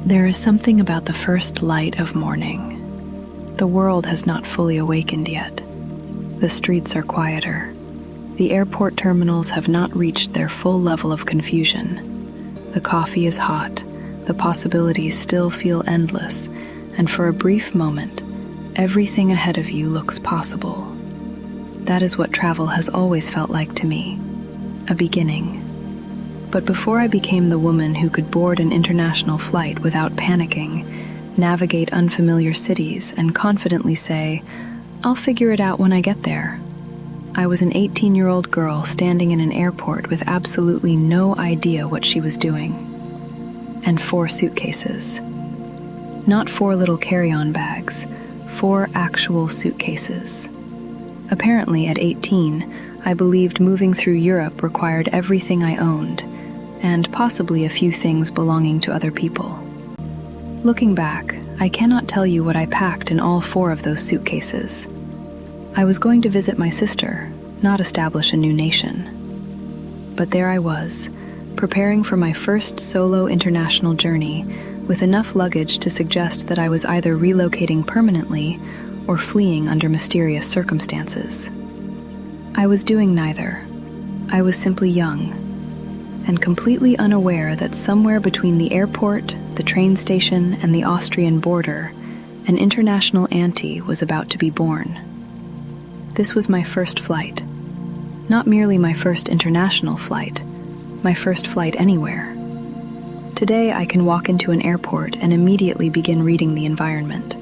There is something about the first light of morning. The world has not fully awakened yet. The streets are quieter. The airport terminals have not reached their full level of confusion. The coffee is hot. The possibilities still feel endless, and for a brief moment, everything ahead of you looks possible. That is what travel has always felt like to me, a beginning. But before I became the woman who could board an international flight without panicking, navigate unfamiliar cities, and confidently say, "I'll figure it out when I get there," I was an 18-year-old girl standing in an airport with absolutely no idea what she was doing. And 4 suitcases. Not 4 little carry-on bags, 4 actual suitcases. Apparently, at 18, I believed moving through Europe required everything I owned, and possibly a few things belonging to other people. Looking back, I cannot tell you what I packed in all 4 of those suitcases. I was going to visit my sister, not establish a new nation. But there I was, preparing for my first solo international journey, with enough luggage to suggest that I was either relocating permanently or fleeing under mysterious circumstances. I was doing neither. I was simply young, and completely unaware that somewhere between the airport, the train station, and the Austrian border, an International Auntie was about to be born. This was my first flight. Not merely my first international flight, my first flight anywhere. Today I can walk into an airport and immediately begin reading the environment.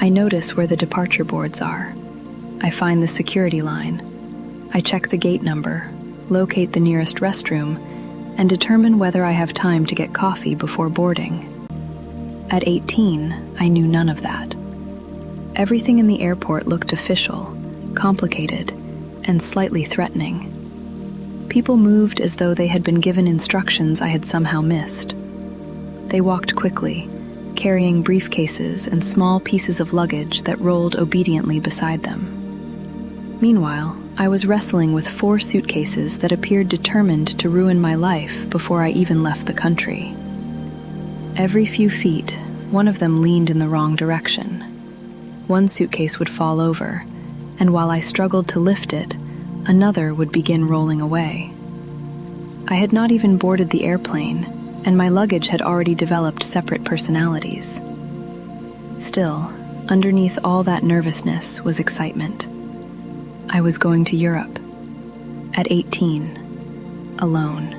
I notice where the departure boards are. I find the security line. I check the gate number, locate the nearest restroom, and determine whether I have time to get coffee before boarding. At 18, I knew none of that. Everything in the airport looked official, complicated, and slightly threatening. People moved as though they had been given instructions I had somehow missed. They walked quickly, carrying briefcases and small pieces of luggage that rolled obediently beside them. Meanwhile, I was wrestling with 4 suitcases that appeared determined to ruin my life before I even left the country. Every few feet, one of them leaned in the wrong direction. One suitcase would fall over, and while I struggled to lift it, another would begin rolling away. I had not even boarded the airplane, and my luggage had already developed separate personalities. Still, underneath all that nervousness was excitement. I was going to Europe. At 18. Alone.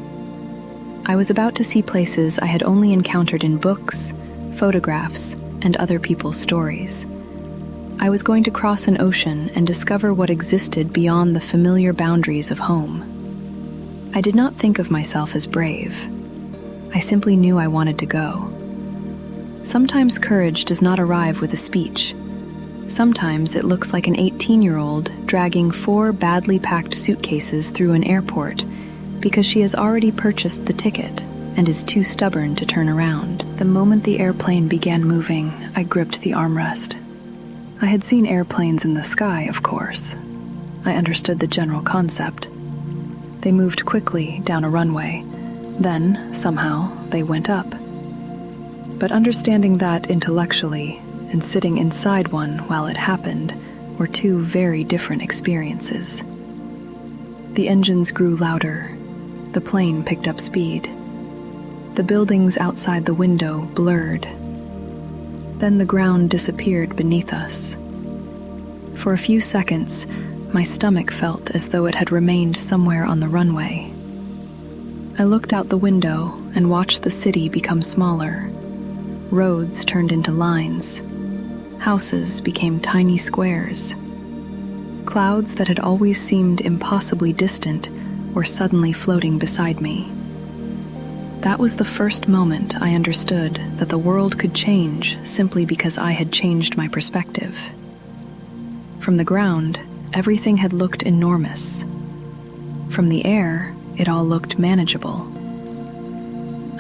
I was about to see places I had only encountered in books, photographs, and other people's stories. I was going to cross an ocean and discover what existed beyond the familiar boundaries of home. I did not think of myself as brave. I simply knew I wanted to go. Sometimes courage does not arrive with a speech. Sometimes it looks like an 18-year-old dragging 4 badly packed suitcases through an airport because she has already purchased the ticket and is too stubborn to turn around. The moment the airplane began moving, I gripped the armrest. I had seen airplanes in the sky, of course. I understood the general concept. They moved quickly down a runway. Then, somehow, they went up. But understanding that intellectually and sitting inside one while it happened were 2 very different experiences. The engines grew louder. The plane picked up speed. The buildings outside the window blurred. Then the ground disappeared beneath us. For a few seconds, my stomach felt as though it had remained somewhere on the runway. I looked out the window and watched the city become smaller. Roads turned into lines. Houses became tiny squares. Clouds that had always seemed impossibly distant were suddenly floating beside me. That was the first moment I understood that the world could change simply because I had changed my perspective. From the ground, everything had looked enormous. From the air, it all looked manageable.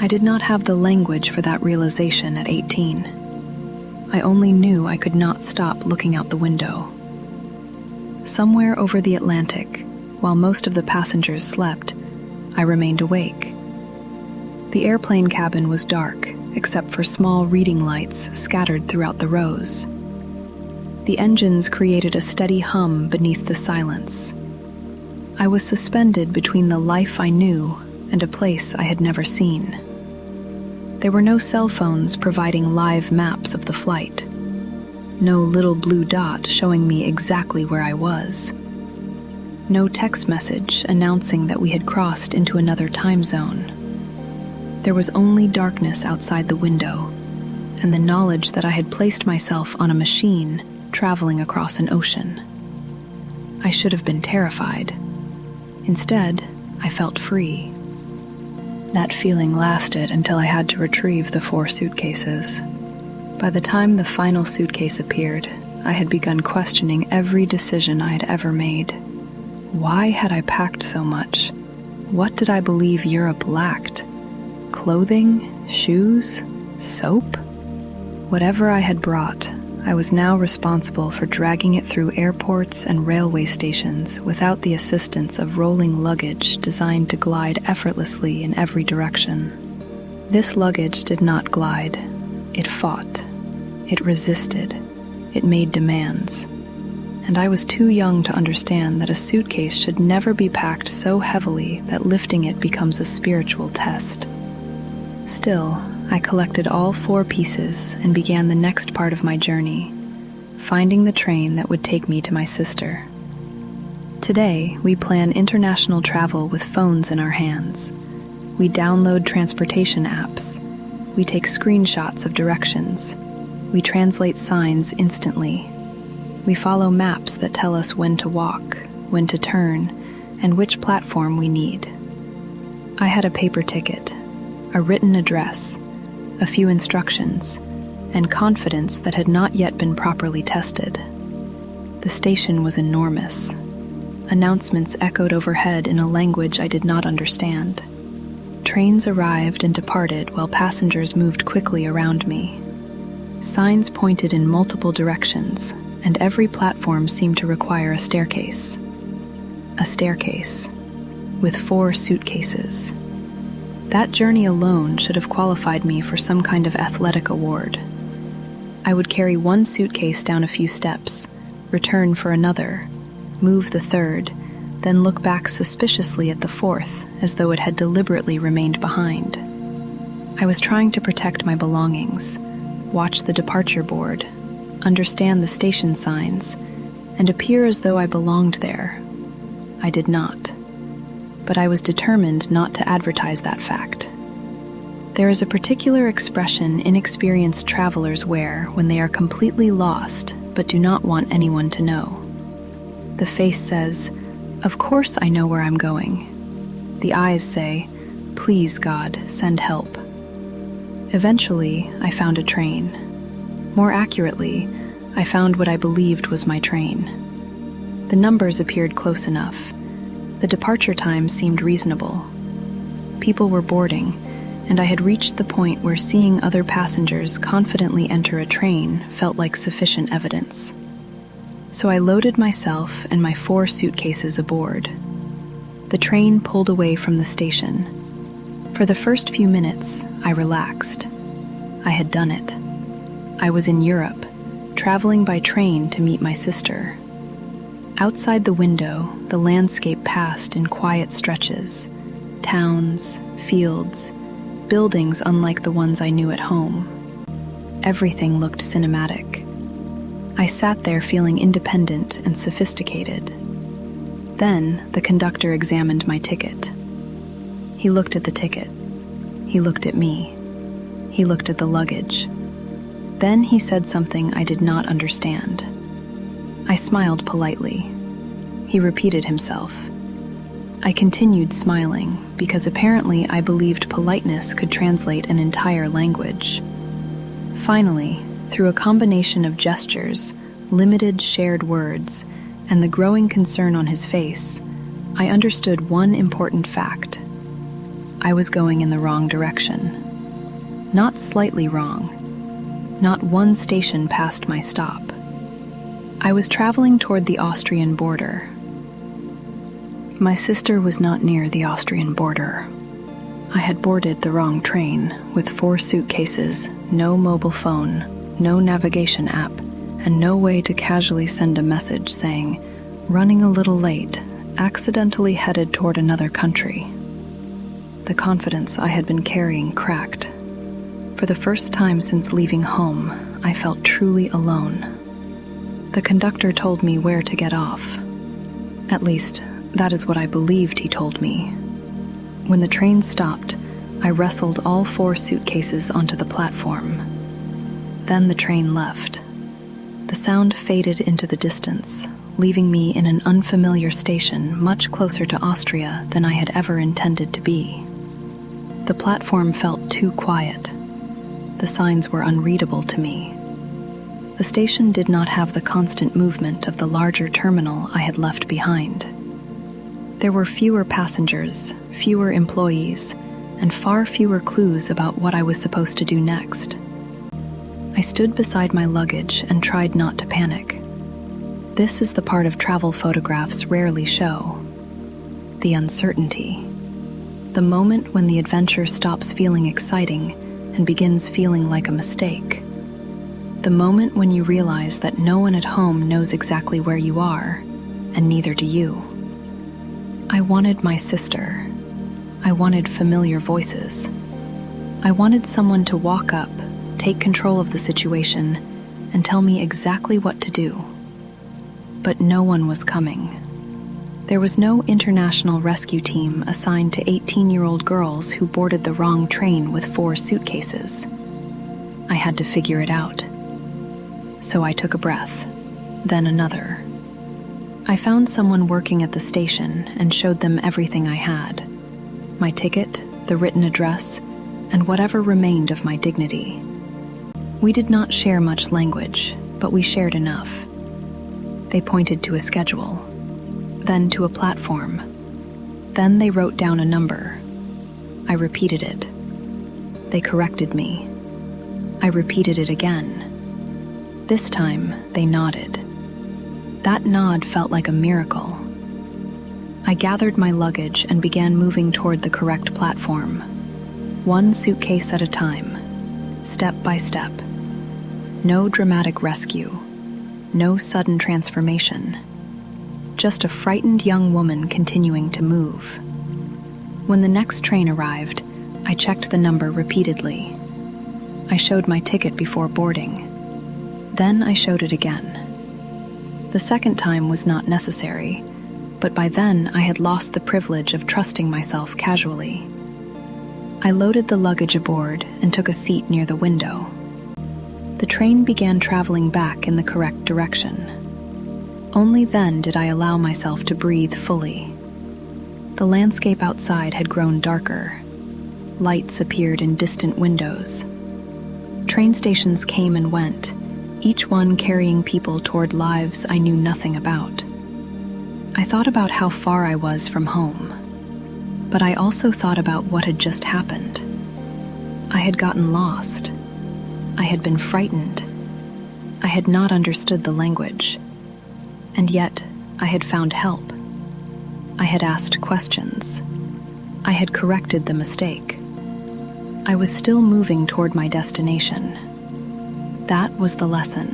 I did not have the language for that realization at 18. I only knew I could not stop looking out the window. Somewhere over the Atlantic, while most of the passengers slept, I remained awake. The airplane cabin was dark, except for small reading lights scattered throughout the rows. The engines created a steady hum beneath the silence. I was suspended between the life I knew and a place I had never seen. There were no cell phones providing live maps of the flight. No little blue dot showing me exactly where I was. No text message announcing that we had crossed into another time zone. There was only darkness outside the window, and the knowledge that I had placed myself on a machine traveling across an ocean. I should have been terrified. Instead, I felt free. That feeling lasted until I had to retrieve the 4 suitcases. By the time the final suitcase appeared, I had begun questioning every decision I had ever made. Why had I packed so much? What did I believe Europe lacked? Clothing? Shoes? Soap? Whatever I had brought, I was now responsible for dragging it through airports and railway stations without the assistance of rolling luggage designed to glide effortlessly in every direction. This luggage did not glide. It fought. It resisted. It made demands. And I was too young to understand that a suitcase should never be packed so heavily that lifting it becomes a spiritual test. Still, I collected all 4 pieces and began the next part of my journey, finding the train that would take me to my sister. Today, we plan international travel with phones in our hands. We download transportation apps. We take screenshots of directions. We translate signs instantly. We follow maps that tell us when to walk, when to turn, and which platform we need. I had a paper ticket, a written address, a few instructions, and confidence that had not yet been properly tested. The station was enormous. Announcements echoed overhead in a language I did not understand. Trains arrived and departed while passengers moved quickly around me. Signs pointed in multiple directions, and every platform seemed to require a staircase. A staircase, with 4 suitcases. That journey alone should have qualified me for some kind of athletic award. I would carry 1 suitcase down a few steps, return for another, move the 3rd, then look back suspiciously at the 4th as though it had deliberately remained behind. I was trying to protect my belongings, watch the departure board, understand the station signs, and appear as though I belonged there. I did not. But I was determined not to advertise that fact. There is a particular expression inexperienced travelers wear when they are completely lost but do not want anyone to know. The face says, "Of course I know where I'm going." The eyes say, "Please, God, send help." Eventually, I found a train. More accurately, I found what I believed was my train. The numbers appeared close enough. The departure time seemed reasonable. People were boarding, and I had reached the point where seeing other passengers confidently enter a train felt like sufficient evidence. So I loaded myself and my 4 suitcases aboard. The train pulled away from the station. For the first few minutes, I relaxed. I had done it. I was in Europe, traveling by train to meet my sister. Outside the window, the landscape passed in quiet stretches. Towns, fields, buildings unlike the ones I knew at home. Everything looked cinematic. I sat there feeling independent and sophisticated. Then the conductor examined my ticket. He looked at the ticket. He looked at me. He looked at the luggage. Then he said something I did not understand. I smiled politely. He repeated himself. I continued smiling because apparently I believed politeness could translate an entire language. Finally, through a combination of gestures, limited shared words, and the growing concern on his face, I understood one important fact. I was going in the wrong direction. Not slightly wrong. Not 1 station past my stop. I was traveling toward the Austrian border. My sister was not near the Austrian border. I had boarded the wrong train with 4 suitcases, no mobile phone, no navigation app, and no way to casually send a message saying, "Running a little late, accidentally headed toward another country." The confidence I had been carrying cracked. For the first time since leaving home, I felt truly alone. The conductor told me where to get off. At least, that is what I believed he told me. When the train stopped, I wrestled all 4 suitcases onto the platform. Then the train left. The sound faded into the distance, leaving me in an unfamiliar station much closer to Austria than I had ever intended to be. The platform felt too quiet. The signs were unreadable to me. The station did not have the constant movement of the larger terminal I had left behind. There were fewer passengers, fewer employees, and far fewer clues about what I was supposed to do next. I stood beside my luggage and tried not to panic. This is the part of travel photographs rarely show: the uncertainty. The moment when the adventure stops feeling exciting and begins feeling like a mistake. The moment when you realize that no one at home knows exactly where you are, and neither do you. I wanted my sister. I wanted familiar voices. I wanted someone to walk up, take control of the situation, and tell me exactly what to do. But no one was coming. There was no international rescue team assigned to 18-year-old girls who boarded the wrong train with 4 suitcases. I had to figure it out. So I took a breath, then another. I found someone working at the station and showed them everything I had: my ticket, the written address, and whatever remained of my dignity. We did not share much language, but we shared enough. They pointed to a schedule, then to a platform. Then they wrote down a number. I repeated it. They corrected me. I repeated it again. This time, they nodded. That nod felt like a miracle. I gathered my luggage and began moving toward the correct platform, 1 suitcase at a time, step by step. No dramatic rescue, no sudden transformation. Just a frightened young woman continuing to move. When the next train arrived, I checked the number repeatedly. I showed my ticket before boarding. Then I showed it again. The second time was not necessary, but by then I had lost the privilege of trusting myself casually. I loaded the luggage aboard and took a seat near the window. The train began traveling back in the correct direction. Only then did I allow myself to breathe fully. The landscape outside had grown darker. Lights appeared in distant windows. Train stations came and went, each one carrying people toward lives I knew nothing about. I thought about how far I was from home, but I also thought about what had just happened. I had gotten lost. I had been frightened. I had not understood the language. And yet, I had found help. I had asked questions. I had corrected the mistake. I was still moving toward my destination. That was the lesson.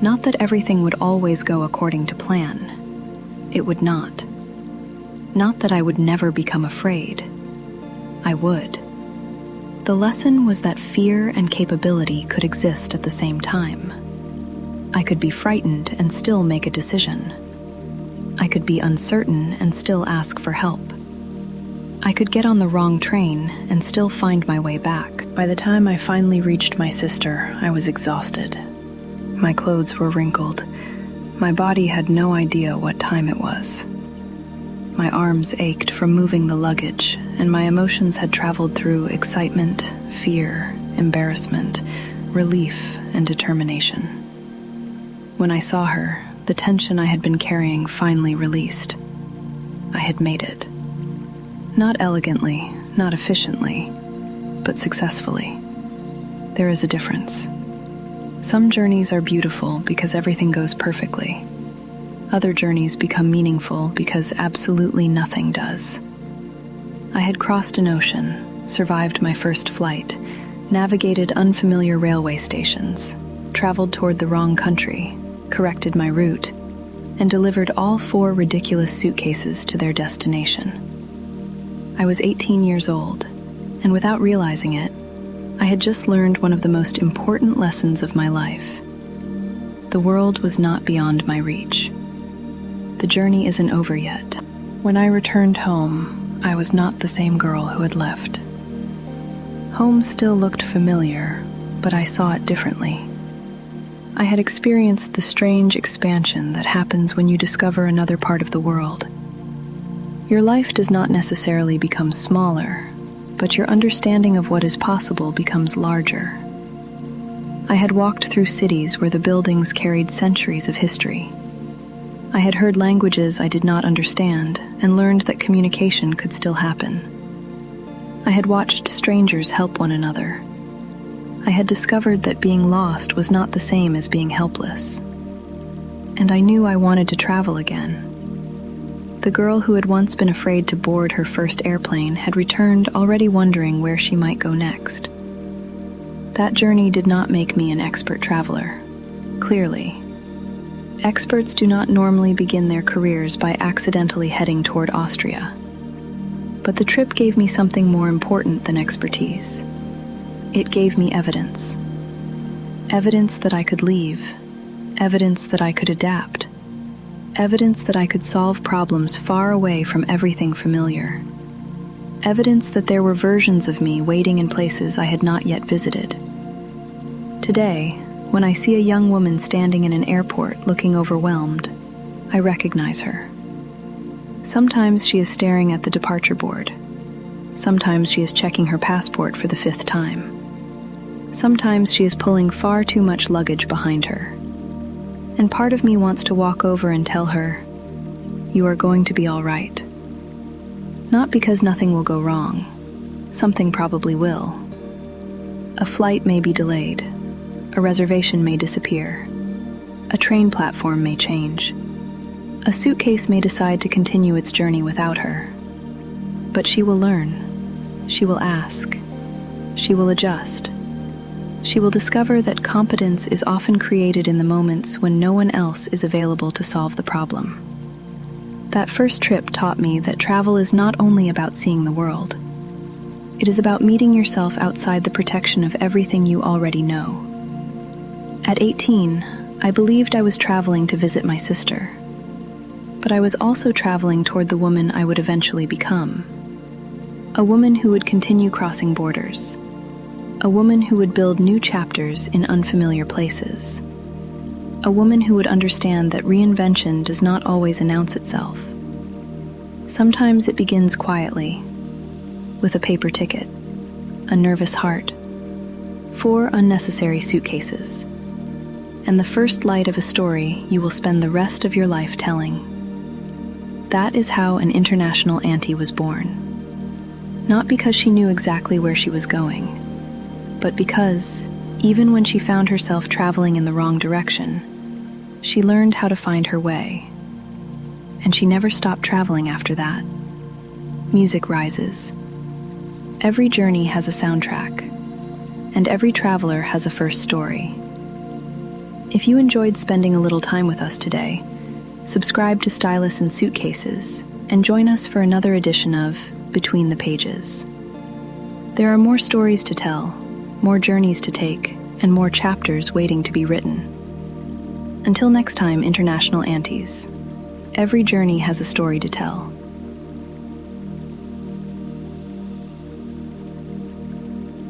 Not that everything would always go according to plan. It would not. Not that I would never become afraid. I would. The lesson was that fear and capability could exist at the same time. I could be frightened and still make a decision. I could be uncertain and still ask for help. I could get on the wrong train and still find my way back. By the time I finally reached my sister, I was exhausted. My clothes were wrinkled. My body had no idea what time it was. My arms ached from moving the luggage, and my emotions had traveled through excitement, fear, embarrassment, relief, and determination. When I saw her, the tension I had been carrying finally released. I had made it. Not elegantly, not efficiently, but successfully. There is a difference. Some journeys are beautiful because everything goes perfectly. Other journeys become meaningful because absolutely nothing does. I had crossed an ocean, survived my first flight, navigated unfamiliar railway stations, traveled toward the wrong country, corrected my route, and delivered all 4 ridiculous suitcases to their destination. I was 18 years old, and without realizing it, I had just learned one of the most important lessons of my life. The world was not beyond my reach. The journey isn't over yet. When I returned home, I was not the same girl who had left. Home still looked familiar, but I saw it differently. I had experienced the strange expansion that happens when you discover another part of the world. Your life does not necessarily become smaller, but your understanding of what is possible becomes larger. I had walked through cities where the buildings carried centuries of history. I had heard languages I did not understand and learned that communication could still happen. I had watched strangers help one another. I had discovered that being lost was not the same as being helpless. And I knew I wanted to travel again. The girl who had once been afraid to board her first airplane had returned already wondering where she might go next. That journey did not make me an expert traveler. Clearly, experts do not normally begin their careers by accidentally heading toward Austria. But the trip gave me something more important than expertise. It gave me evidence. Evidence that I could leave. Evidence that I could adapt. Evidence that I could solve problems far away from everything familiar. Evidence that there were versions of me waiting in places I had not yet visited. Today, when I see a young woman standing in an airport looking overwhelmed, I recognize her. Sometimes she is staring at the departure board. Sometimes she is checking her passport for the 5th time. Sometimes she is pulling far too much luggage behind her. And part of me wants to walk over and tell her, "You are going to be all right." Not because nothing will go wrong. Something probably will. A flight may be delayed. A reservation may disappear. A train platform may change. A suitcase may decide to continue its journey without her. But she will learn. She will ask. She will adjust. She will discover that competence is often created in the moments when no one else is available to solve the problem. That first trip taught me that travel is not only about seeing the world. It is about meeting yourself outside the protection of everything you already know. At 18, I believed I was traveling to visit my sister. But I was also traveling toward the woman I would eventually become. A woman who would continue crossing borders. A woman who would build new chapters in unfamiliar places. A woman who would understand that reinvention does not always announce itself. Sometimes it begins quietly, with a paper ticket, a nervous heart, 4 unnecessary suitcases, and the first light of a story you will spend the rest of your life telling. That is how an International Auntie was born. Not because she knew exactly where she was going, but because, even when she found herself traveling in the wrong direction, she learned how to find her way. And she never stopped traveling after that. Music rises. Every journey has a soundtrack, and every traveler has a first story. If you enjoyed spending a little time with us today, subscribe to Stylus Suitcases and join us for another edition of Between the Pages. There are more stories to tell, more journeys to take, and more chapters waiting to be written. Until next time, International Aunties, every journey has a story to tell.